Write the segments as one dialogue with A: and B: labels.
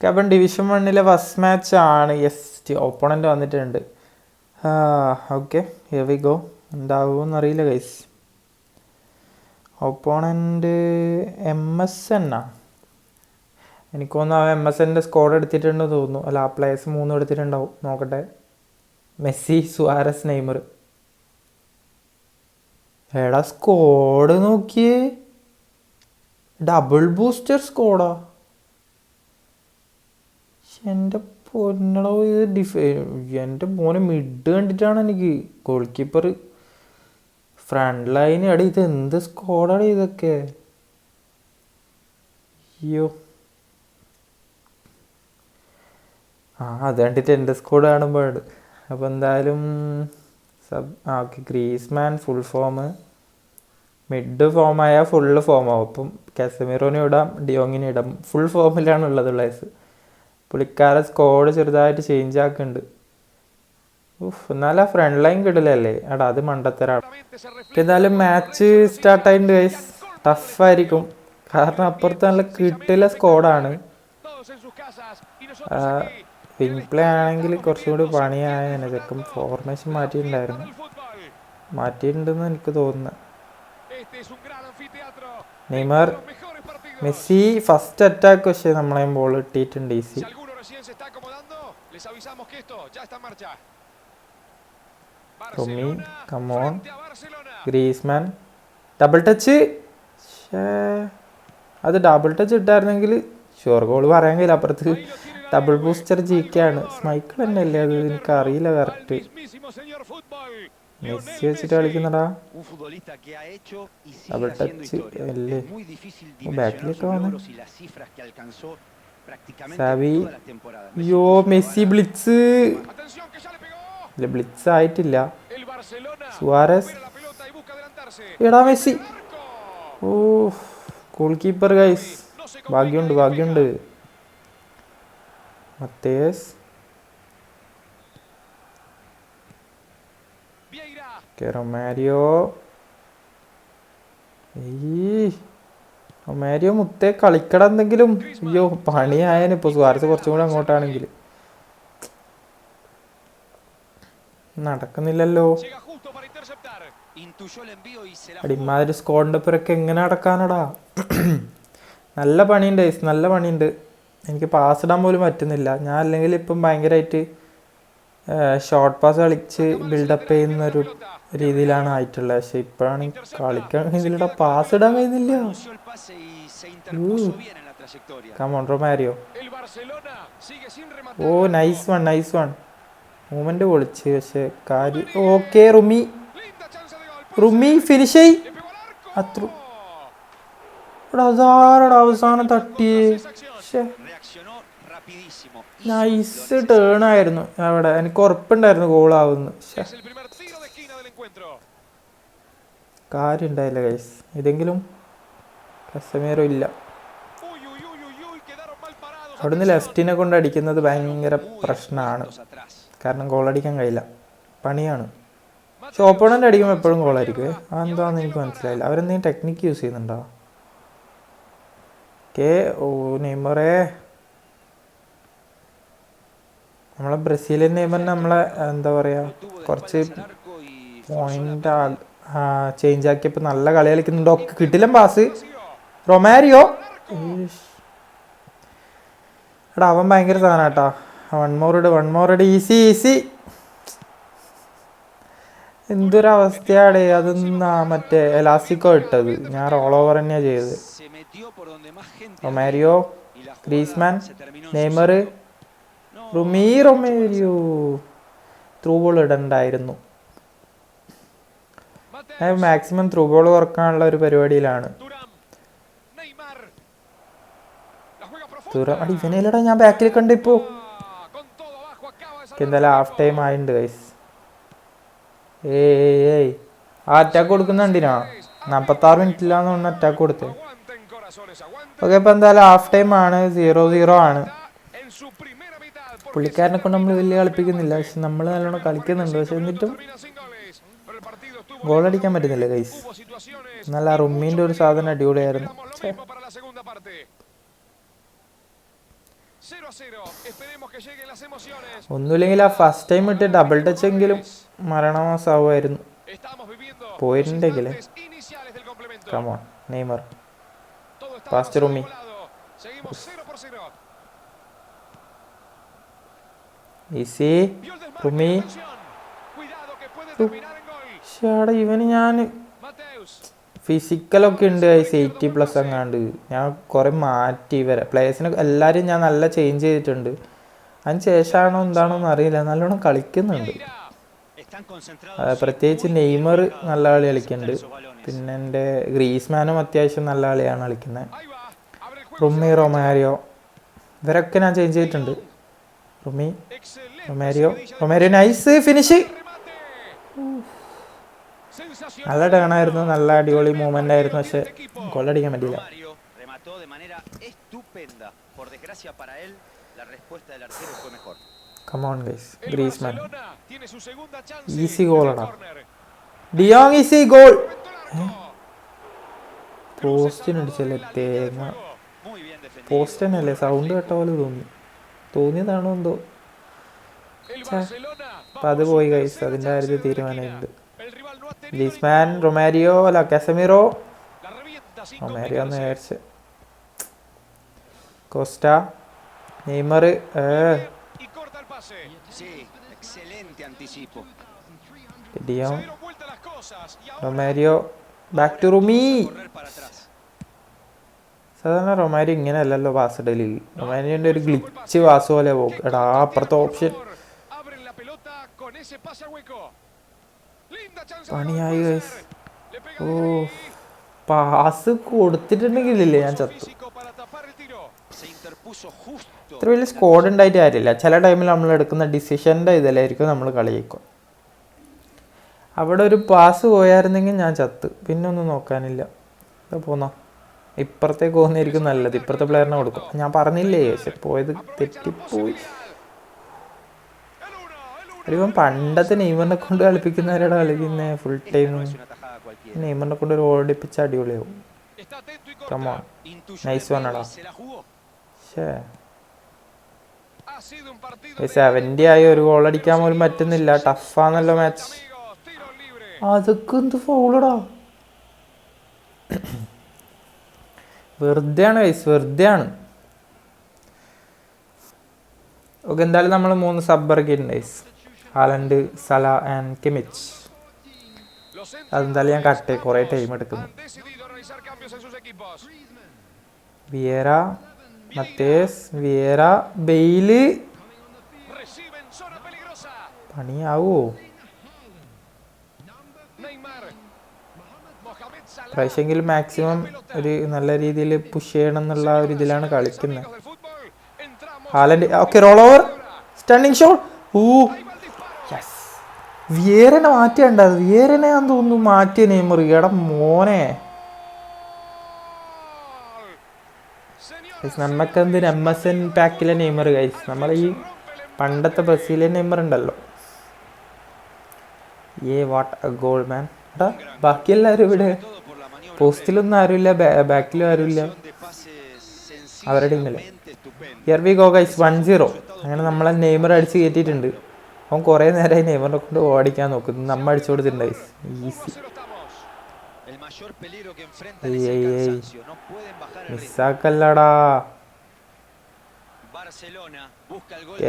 A: അപ്പം division 1 first match ആണ്. Yes, opponent വന്നിട്ടുണ്ട്. Okay, here we go. എന്താകുമെന്നറിയില്ല ഗൈസ്. ഓപ്പോണൻ്റ് MSN ആ. എനിക്ക് തോന്നുന്നു MSNൻ്റെ സ്കോഡ് എടുത്തിട്ടുണ്ടെന്ന് തോന്നുന്നു. അല്ല, ആ പ്ലേയേഴ്സ് 3 എടുത്തിട്ടുണ്ടാവും. നോക്കട്ടെ. Messi, Suarez, Neymar. എടാ സ്കോഡ് നോക്കിയേ, ഡബിൾ ബൂസ്റ്റർ സ്കോഡാ. എൻ്റെ പൊന്നടോ, ഇത് എൻ്റെ മോനെ മിഡ് കണ്ടിട്ടാണ് എനിക്ക് ഗോൾ കീപ്പർ, ഫ്രണ്ട് ലൈൻ. എടാ ഇത് എന്ത് സ്കോഡാണ് ഇതൊക്കെ. അയ്യോ, അത് കണ്ടിട്ട് എൻ്റെ സ്കോഡ് കാണുമ്പോഴാണ്. അപ്പോൾ എന്തായാലും okay, Griezmann full form, mid ഫോമായ ഫുള്ള് ഫോമാവും. അപ്പം കാസമിറോനെ ഇടാം, ഡിയോങ്ങിനെ ഇടാം. ഫുൾ ഫോമിലാണുള്ളത് പ്ലേയേഴ്സ്. പുള്ളിക്കാരെ സ്കോഡ് ചെറുതായിട്ട് ചേഞ്ച് ആക്കുന്നുണ്ട്. എന്നാലും ആ ഫ്രണ്ട് ലൈൻ കിടലല്ലേ. എടാ അത് മണ്ടത്തരാണ്. എന്തായാലും മാച്ച് സ്റ്റാർട്ടായിട്ടുണ്ട് ഗൈസ്. ടഫായിരിക്കും, കാരണം അപ്പുറത്ത് നല്ല കിട്ടില്ല സ്കോഡാണ്. വിങ് പ്ലേ ആണെങ്കിൽ കുറച്ചും കൂടി പണിയായേനെ. ചെറുപ്പം ഫോർമേഷൻ മാറ്റിയിട്ടുണ്ടെന്ന് എനിക്ക് തോന്നുന്നത്. നെയ്മർ, മെസ്സി ഫസ്റ്റ് അറ്റാക്ക്, പക്ഷേ നമ്മളെ ബോൾ ഇട്ടിട്ടുണ്ട് ഈസി. റൊമി, കമോൺ, ഗ്രീസ്മാൻ, ഡബിൾ ടച്ച്. അത് ഡബിൾ ടച്ച് ഇട്ടായിരുന്നെങ്കിൽ ഷുവർ ഗോൾ പറയാൻ കഴിയില്ല. അപ്പുറത്ത് ഡബിൾ ബൂസ്റ്റർ ജിക്കാണ്. സ്മൈക്കിൾ തന്നെ അല്ലേ അത്, എനിക്കറിയില്ല കറക്റ്റ്. മെസ്സി വെച്ചിട്ട് കളിക്കുന്നടാ. ഡബിൾ ടച്ച് അല്ലേ, ബാക്കിലൊക്കെ വന്നു. Xavi, yo Messi blitz. ഇല്ല, ബ്ലിറ്റ്സ് ആയിട്ടില്ല. സുവാരസ്, എടാ Messi. Oh, goalkeeper guys, ഭാഗ്യമുണ്ട്. Mateus, Romario. റൊമാരിയോ മുത്തേ കളിക്കട എന്തെങ്കിലും. അയ്യോ, പണിയായന് ഇപ്പോൾ. സുവാരസ് കുറച്ചും കൂടെ അങ്ങോട്ടാണെങ്കിൽ നടക്കുന്നില്ലല്ലോ. അടിമാതിരി സ്കോഡിൻ്റെ ഒപ്പരൊക്കെ എങ്ങനെ നടക്കാനടാ. നല്ല പണിയുണ്ട് ഗൈസ്, നല്ല പണിയുണ്ട്. എനിക്ക് പാസ് ഇടാൻ പോലും പറ്റുന്നില്ല. ഞാൻ അല്ലെങ്കിൽ ഇപ്പം ഭയങ്കരമായിട്ട് ഷോർട്ട് പാസ് കളിച്ച് ബിൽഡപ്പ് ചെയ്യുന്നൊരു രീതിയിലാണ് ആയിട്ടുള്ളത്. പക്ഷെ ഇപ്പോഴാണ് കളിക്കാൻ കഴിയുന്നില്ല, പാസ് ഇടാൻ കഴിയുന്നില്ല. Come on Romario. Oh, nice one. Movement പൊളിച്ച്, പക്ഷെ കാര്യം ഓക്കെ. റുമി ഫിനിഷ് ചെയ്. അത്ര അവസാനം തട്ടിയേ. നൈസ് ടേൺ ആയിരുന്നു അവിടെ. എനിക്ക് ഉറപ്പുണ്ടായിരുന്നു ഗോളാവുന്നു. കാര്യം ഉണ്ടായില്ല ഗൈസ്. ഇതെങ്കിലും കസമേറോ ഇല്ല. അവിടുന്ന് ലെഫ്റ്റിനെ കൊണ്ട് അടിക്കുന്നത് ഭയങ്കര പ്രശ്നമാണ്, കാരണം ഗോളടിക്കാൻ കഴിയില്ല, പണിയാണ്. പക്ഷെ ഓപ്പോണൻ്റ് അടിക്കുമ്പോൾ എപ്പോഴും ഗോളായിരിക്കും. അതെന്താണെന്ന് എനിക്ക് മനസ്സിലായില്ല. അവരെന്തെങ്കിലും ടെക്നിക്ക് യൂസ് ചെയ്യുന്നുണ്ടോ? ഓ നെയ്മറേ, നമ്മളെ ബ്രസീലിയൻ നെയ്മറിന് നമ്മളെ എന്താ പറയുക, കുറച്ച് പോയിന്റ് ചേഞ്ച് ആക്കിയപ്പോൾ നല്ല കളി കളിക്കുന്നുണ്ട്. ഒക്കെ കിട്ടില്ല പാസ്. റൊമാരിയോ, എടാ അവൻ ഭയങ്കര സാധനം കേട്ടോ. വൺ മോർ ഇട്. ഈസി. എന്തൊരവസ്ഥയാണ് അതെന്നാ. മറ്റേ എലാസ്റ്റിക്കോ ഇട്ടത്, ഞാൻ റോൾ ഓവർ തന്നെയാണ് ചെയ്തത്. Romario, Griezmann, Neymar, Romario. Through ball ഇടണ്ടായിരുന്നു. ഞാൻ മാക്സിമം ത്രൂ ബോൾ കുറക്കാനുള്ള ഒരു പരിപാടിയിലാണ്. ഇവനെല്ലടാ ഞാൻ ബാക്കിൽ കണ്ട്. ഇപ്പോൾ എന്തായാലും ഹാഫ് ടൈം ആയിട്ടുണ്ട് ഗൈസ്. ആ അറ്റാക്ക് കൊടുക്കുന്നുണ്ടിനാ 46 മിനിറ്റിലാന്ന് പറഞ്ഞ അറ്റാക്ക് കൊടുത്തേ. ഓക്കെ, ഇപ്പം എന്തായാലും ഹാഫ് ടൈം ആണ്. 0-0 ആണ്. പുള്ളിക്കാരനെ കൊണ്ട് നമ്മൾ വലിയ കളിപ്പിക്കുന്നില്ല, പക്ഷെ നമ്മൾ നല്ലോണം കളിക്കുന്നുണ്ട്. പക്ഷെ എന്നിട്ടും ഗോളടിക്കാൻ പറ്റുന്നില്ല ഗൈസ്. നല്ല റുമ്മീൻ്റെ ഒരു സാധനം അടിപൊളിയായിരുന്നു. ഒന്നുമില്ലെങ്കിൽ ആ ഫസ്റ്റ് ടൈം ഇട്ട് ഡബിൾ ടച്ച് എങ്കിലും മരണമാസാവുമായിരുന്നു പോയിട്ടുണ്ടെങ്കിലേ. കമോൺ നെയ്മർ, ഫാസ്റ്റ് റൂമി. ഈസി റൂമി. ഷാടാ ഇവന് ഞാൻ ഫിസിക്കലൊക്കെ ഉണ്ട് ഗൈസ് 80+ എങ്ങാണ്ട്. ഞാൻ കുറേ മാറ്റി ഇവരെ പ്ലേയേഴ്സിനെ എല്ലാവരും ഞാൻ നല്ല ചേഞ്ച് ചെയ്തിട്ടുണ്ട്. അതിന് ശേഷമാണോ എന്താണോ എന്ന് അറിയില്ല, നല്ലോണം കളിക്കുന്നുണ്ട്. പ്രത്യേകിച്ച് നെയ്മർ നല്ല കളി കളിക്കുന്നുണ്ട്. പിന്നെ എൻ്റെ ഗ്രീസ്മാനും അത്യാവശ്യം നല്ല കളിയാണ് കളിക്കുന്നത്. റുമി, റൊമാരിയോ ഇവരൊക്കെ ഞാൻ ചേഞ്ച് ചെയ്തിട്ടുണ്ട്. റുമി, റൊമാരിയോ നൈസ് ഫിനിഷ്. നല്ല ടേണായിരുന്നു, നല്ല അടിപൊളി മൂവ്മെൻ്റ് ആയിരുന്നു. പക്ഷെ ഗോളടിക്കാൻ പറ്റിയില്ല. കമോൺ ഗൈസ്, ഗ്രീസ്മാൻ ഈസി ഗോളടാ. De Jong easy goal. പോസ്റ്റിനടിച്ചല്ലേ തേങ്ങ. പോസ്റ്റ് തന്നെയല്ലേ, സൗണ്ട് കേട്ട പോലെ തോന്നിയതാണോ എന്തോ. അപ്പം അത് പോയി ഗൈസ്, അതിൻ്റെ കാര്യത്തിൽ തീരുമാനമുണ്ട്. ഗ്രീസ്മാൻ, റൊമാരിയോ അല്ല കാസമിറോ. റൊമാരിയോ എന്ന് വിചാരിച്ച്. Costa, Neymar. De Jong, Romario, back to റുമി. സാധാരണ റൊമാരിയോ ഇങ്ങനെ അല്ലല്ലോ പാസ് ഇടല്. റൊമാരിയോൻ്റെ ഒരു ഗ്ലിച്ച് പാസ് പോലെ പോകും. എടാ അപ്പുറത്തെ ഓപ്ഷൻ പണിയായി ഗൈസ്. ഓ പാസ് കൊടുത്തിട്ടുണ്ടെങ്കിലല്ലേ ഞാൻ ചത്തു. ഇത്ര വലിയ സ്കോഡ് ഉണ്ടായിട്ട് കാര്യമില്ല. ചില ടൈമിൽ നമ്മൾ എടുക്കുന്ന ഡിസിഷൻ്റെ ഇതിലായിരിക്കും നമ്മൾ കളിയേക്കും. അവിടെ ഒരു പാസ് പോയായിരുന്നെങ്കിൽ ഞാൻ ചത്ത്, പിന്നെ ഒന്നും നോക്കാനില്ല. പോന്നോ, ഇപ്പുറത്തേക്ക് പോകുന്നതായിരിക്കും നല്ലത്. ഇപ്പുറത്തെ പ്ലെയറിനെ കൊടുക്കും. ഞാൻ പറഞ്ഞില്ലേ പക്ഷെ പോയത് തെറ്റിപ്പോയി. ഇപ്പം പണ്ടത്തെ നെയ്മറിനെ കൊണ്ട് കളിപ്പിക്കുന്നവരുടെ കളിക്കുന്നത് ഫുൾ ടൈം. നെയ്മറിനെ കൊണ്ട് ഒരു ഓടിപ്പിച്ച അടിപൊളിയാവും. Come on, nice വണ്ണടാ. ശേ 70 ആയി, ഒരു ഗോൾ അടിക്കാൻ പോലും പറ്റുന്നില്ല. ടഫാന്നല്ലോ മാച്ച്. അതൊക്കെ എന്ത് ഫൗളടാ. വെറുതെയാണ് ഗൈസ്, വെറുതെയാണ്. ഓക്കെ, എന്തായാലും നമ്മൾ 3 സബ് ഇറക്കിയിട്ടുണ്ട് guys. Haaland, Salah and Kimmich. അതെന്തായാലും ഞാൻ കട്ടെ, കുറേ ടൈം എടുക്കുന്നു. Vieira, Mateus, Vieira, Bale. പണിയാവോ? പ്രാവശ്യമെങ്കിലും മാക്സിമം ഒരു നല്ല രീതിയിൽ പുഷ് ചെയ്യണം എന്നുള്ള ഒരു ഇതിലാണ് കളിക്കുന്നത്. Haaland, okay, roll over, stunning shot. Yes, വിയേറനെ മാറ്റിയുണ്ടായത്. വിയേറനെ ഞാൻ തോന്നുന്നു മാറ്റിയ നെയ്മർ. എടാ മോനെ, നമുക്കെന്തിന് MSN പാക്കിലെ നെയ്മർ ഗൈസ്. നമ്മൾ ഈ പണ്ടത്തെ ബ്രസീലിയൻ നെയ്മർ ഉണ്ടല്ലോ. What a goal man. എടാ ബാക്കിയെല്ലാവരും ഇവിടെ. പോസ്റ്റിലൊന്നും ആരുമില്ല, ബാക്കിലും ആരുമില്ല അവരുടെ ടീമിൽ. Here we go guys, 1-0. അങ്ങനെ നമ്മളെ നെയ്മർ അടിച്ച് കയറ്റിയിട്ടുണ്ട്. അവൻ കുറേ നേരമായി നെയ്മറിനെ കൊണ്ട് ഓടിക്കാൻ നോക്കുന്നു. നമ്മ അടിച്ചു കൊടുത്തിട്ടുണ്ട് ഗൈസ്. ഈസി. മിസ്സാക്കല്ലടാ.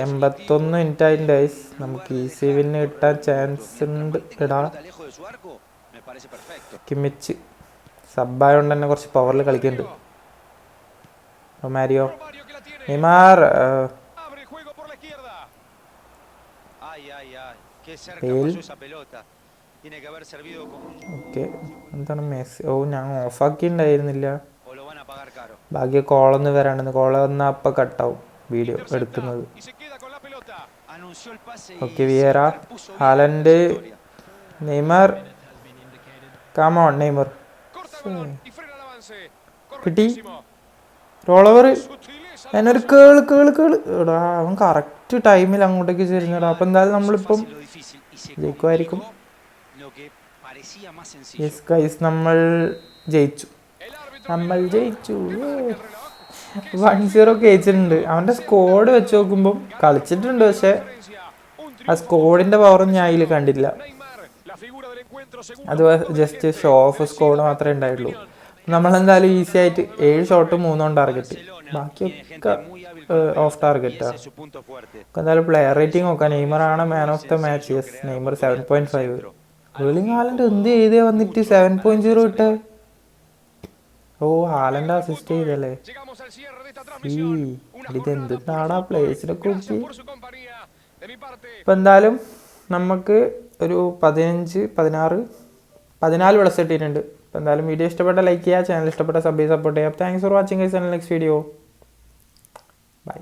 A: 81 മിനിറ്റ് ആയിട്ടുണ്ട് ഗൈസ്. നമുക്ക് ഈസി വിന്ന് കിട്ടാൻ ചാൻസ് ഉണ്ട്. ഇടാ കിമിച്ച് സബ്ബായോണ്ട് തന്നെ കുറച്ച് പവറിൽ കളിക്കുന്നുണ്ട്. Romario, Neymar, okay. എന്താണ് മെസ്സി? ഓ ഞാൻ ഓഫാക്കിണ്ടായിരുന്നില്ല. ബാക്കി കോളൊന്നും വരാണ്ടെന്ന്. കോള് വന്നാൽ അപ്പം കട്ടാവും വീഡിയോ എടുക്കുന്നത്. Okay, Vieira, Haaland, Neymar. Come on Neymar. കിട്ടി. Roll over. എന്നൊരു കേള്. എടാ അവൻ കറക്റ്റ് ടൈമിൽ അങ്ങോട്ടേക്ക് ചേരുന്നടാ. അപ്പം എന്തായാലും നമ്മളിപ്പം ജയിക്കുമായിരിക്കും. യെസ് ഗൈസ്, നമ്മൾ ജയിച്ചു. 1-0 ജയിച്ചിട്ടുണ്ട്. അവൻ്റെ സ്കോഡ് വെച്ച് നോക്കുമ്പം കളിച്ചിട്ടുണ്ട്, പക്ഷെ ആ സ്കോഡിൻ്റെ പവറും ഞാൻ അതിൽ കണ്ടില്ല. അത് ജസ്റ്റ് ഷോ ഓഫ് സ്കോഡ് മാത്രമേ ഉണ്ടായുള്ളൂ. നമ്മളെന്തായാലും ഈസി ആയിട്ട് 7 ഷോട്ട് 3 ടാർഗറ്റ്, ബാക്കിയൊക്കെ ഓഫ് ടാർഗറ്റാണ്. എന്തായാലും പ്ലെയർ റേറ്റിംഗ് നോക്കാം. നെയ്മറാണ് man of the match. Yes, Neymar 7.5. Erling Haaland എന്ത് ചെയ്തേ വന്നിട്ട് 7.0 ഇട്ട്. ഓ, ഹാലൻഡ് അസിസ്റ്റ് ചെയ്തല്ലേ. ഇതെന്ത് നാടാ പ്ലേസിനെ കുറിച്ച്. ഇപ്പം എന്തായാലും നമുക്ക് ഒരു 14 പ്ലസ് ഇട്ടിട്ടുണ്ട്. അപ്പോൾ എന്തായാലും വീഡിയോ ഇഷ്ടപ്പെട്ട ലൈക്ക് ചെയ്യുക, ചാനൽ ഇഷ്ടപ്പെട്ട സബ് സപ്പോർട്ട് ചെയ്യുക. Thanks for watching guys. Next video. By.